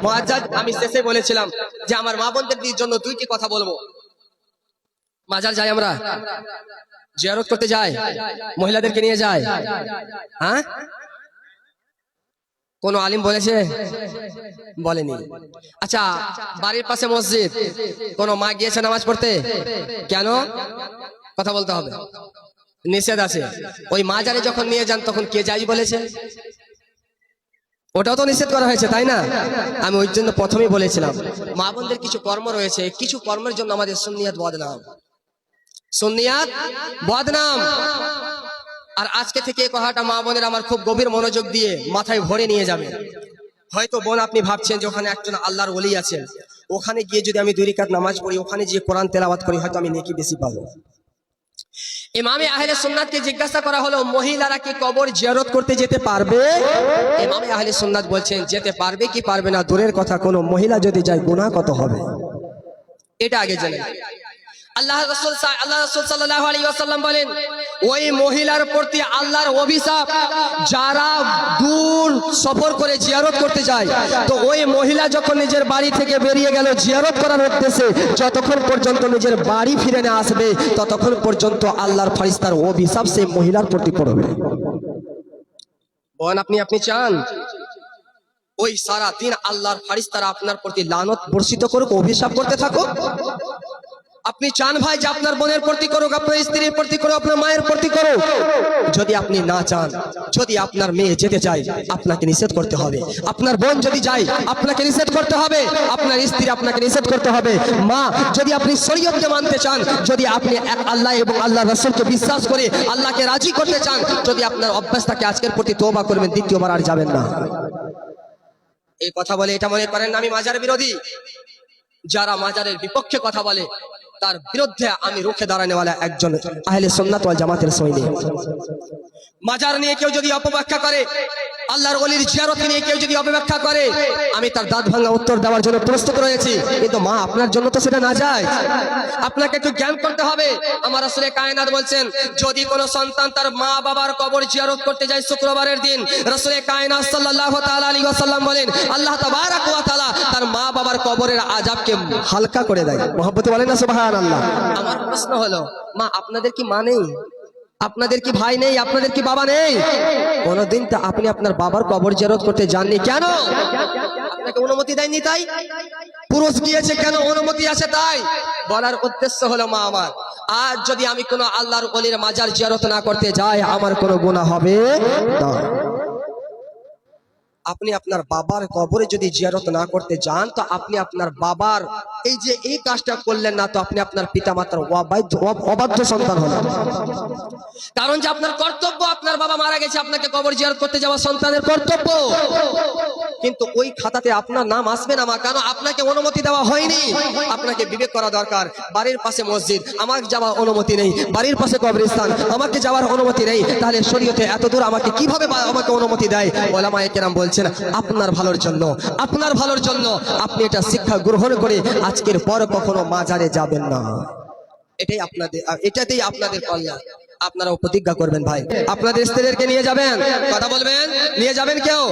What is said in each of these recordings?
মুআজ্জাজ আমি শেষে বলেছিলাম যে আমার মা বোনদের জন্য দুইটি কথা বলবো। মাজার যাই আমরা, জিয়ারত করতে যাই, মহিলাদেরকে নিয়ে যায়, হ্যাঁ? কোন আলিম বলেছে? বলেনি। আচ্ছা, বাড়ির পাশে মসজিদ, কোন মা গিয়েছে নামাজ পড়তে? কেন? কথা বলতে হবে, নিষেধ আছে। ওই মাজারে যখন নিয়ে যান তখন কে যাই বলেছে? ওটাও তো নিষেধ করা হয়েছে, তাই না? আমি ওই জন্য প্রথমেই বলেছিলাম মা বোনদের কিছু কর্ম রয়েছে, কিছু কর্মের জন্য আমাদের সুন্নিয়াত বদনাম, সুন্নিয়াত বদনাম। আর আজকে থেকে এই কথাটা মা বোনের আমার খুব গভীর মনোযোগ দিয়ে মাথায় ভরে নিয়ে যাবে। হয়তো বোন আপনি ভাবছেন যে ওখানে একজন আল্লাহর ওলি আছেন, ওখানে গিয়ে যদি আমি 2 রাকাত নামাজ পড়ি, ওখানে গিয়ে কোরআন তেলাওয়াত করি, হয়তো আমি নেকি বেশি পাবো। ইমামে আহলে সুন্নাতকে জিজ্ঞাসা করা হলো মহিলারা কি কবর জিয়ারত করতে যেতে পারবে? ইমামে আহলে সুন্নাত বলছেন যেতে পারবে কি পারবে না দূরের কথা, কোনো মহিলা যদি যায় গুনাহ কত হবে এটা আগে জানেন। আল্লাহ রাসূল সাল্লাল্লাহু আলাইহি ওয়াসাল্লাম বলেন ওই মহিলার প্রতি আল্লাহর অভিশাপ, যারা দূর সফর করে জিয়ারত করতে যায়, তো ওই মহিলা যখন নিজের বাড়ি থেকে বেরিয়ে গেল জিয়ারত করার উদ্দেশ্যে, যতক্ষণ পর্যন্ত নিজের বাড়ি ফিরে না আসবে ততক্ষণ পর্যন্ত আল্লাহর ফেরেশতার অভিশাপ সেই মহিলার প্রতি পড়বে। বোন আপনি চান ওই সারা দিন আল্লাহর ফেরেশতারা আপনার প্রতি লানত বর্ষিত করুক, অভিশাপ করতে থাকুক? আপনি চান ভাই যে আপনার বোনের প্রতি করুক, আপনার স্ত্রীর প্রতি করুক, আপনার মায়ের প্রতি করুক? যদি আপনি না চান, যদি আপনার মেয়ে যেতে চায় আপনাকে নিষেধ করতে হবে, আপনার বোন যদি যায় আপনাকে নিষেধ করতে হবে, আপনার স্ত্রী আপনাকে নিষেধ করতে হবে। মা, যদি আপনি শরীয়তকে মানতে চান, যদি আপনি এক আল্লাহ এবং আল্লাহ রাসূলকে বিশ্বাস করে আল্লাহকে রাজি করতে চান, যদি আপনার অভ্যাস থাকে আজকের প্রতি তওবা করবেন, দ্বিতীয়বার আর যাবেন না। এই কথা বলে এটা মনে করেন আমি মাজার বিরোধী। যারা মাজারের বিপক্ষে কথা বলে তার বিরুদ্ধে আমি রুখে দাঁড়ানোওয়ালা একজন আহলে সুন্নাত ওয়াল জামাতের সৈনিক। মাজার নিয়ে কেউ যদি অপব্যাখ্যা করে, আল্লাহর ওলির জিয়ারত নিয়ে কেউ যদি অপব্যাখ্যা করে, আমি তার দাঁত ভাঙা উত্তর দেওয়ার জন্য প্রস্তুত রয়েছি। কিন্তু মা, আপনার জন্য তো সেটা না যায়, আপনাকে একটু জ্ঞান করতে হবে। আমার রাসূলে কায়নাত বলছেন যদি কোনো সন্তান তার মা বাবার কবর জিয়ারত করতে যায় শুক্রবারের দিন, রাসূলে কায়নাত সাল্লাল্লাহু তাআলা আলাইহি ওয়াসাল্লাম বলেন আল্লাহ তাবারাক ওয়া তাআলা তার মা বাবার কবরের আযাবকে হালকা করে দেয়। মহব্বতে বলেন না সুবহানাল্লাহ। আমার প্রশ্ন হলো মা, আপনাদের কি মা নেই? আপনাদের কি ভাই নেই? আপনাদের কি বাবা নেই? কোনদিন তো আপনি আপনার বাবার কবর জিয়ারত করতে যাননি, কেন? আপনাকে অনুমতি দেয়নি তাই? পুরুষ গিয়েছে কেন? অনুমতি আছে তাই। বলার উদ্দেশ্য হলো মা আমার, আজ যদি আমি কোনো আল্লাহর ওলির মাজার জিয়ারত না করতে যাই আমার কোনো গুনাহ হবে না। আপনি আপনার বাবার কবরে যদি জিয়ারত না করতে যান তো আপনি আপনার বাবার এই যে এই কাজটা করলেন না, তো আপনি আপনার পিতামাতার অবাধ্য সন্তান হলেন। কারণ যে আপনার কর্তব্য, আপনার বাবা মারা গেছে, আপনাকে কবর জিয়ারত করতে যাওয়া সন্তানের কর্তব্য, কিন্তু ওই খাতাতে আপনার নাম আসবে না মা, কারণ আপনাকে অনুমতি দেওয়া হয়নি। আপনাকে বিবেক করা দরকার। বাড়ির পাশে মসজিদ, আমার যাওয়ার অনুমতি নেই, বাড়ির পাশে কবরস্থান, আমাকে যাওয়ার অনুমতি নেই, তাহলে শরীয়তে এত দূর আমাকে কিভাবে আমাকে অনুমতি দেয়? ওলামায়ে কেরাম বলছেন আপনার ভালোর জন্য, আপনার ভালোর জন্য আপনি এটা শিক্ষা গ্রহণ করে আজকের পর কখনো মাজারে যাবেন না। এটাতেই আপনাদের কল্যাণ। আপনারাও প্রতিজ্ঞা করবেন ভাই, আপনাদের স্ত্রীদেরকে নিয়ে যাবেন, কথা বলবেন, নিয়ে যাবেন কেউ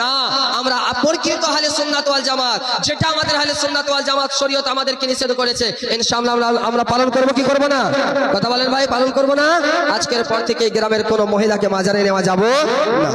না। আমরা পরিচিত আহলে সুন্নাত ওয়াল জামাত, যেটা আমাদের আহলে সুন্নাত ওয়াল জামাত শরীয়ত আমাদেরকে নিষেধ করেছে, ইনশাআল্লাহ আমরা পালন করব কি করব না? কথা বলেন ভাই, পালন করব না? আজকের পর থেকে গ্রামের কোনো মহিলাকে মাজারে নেওয়া যাব না।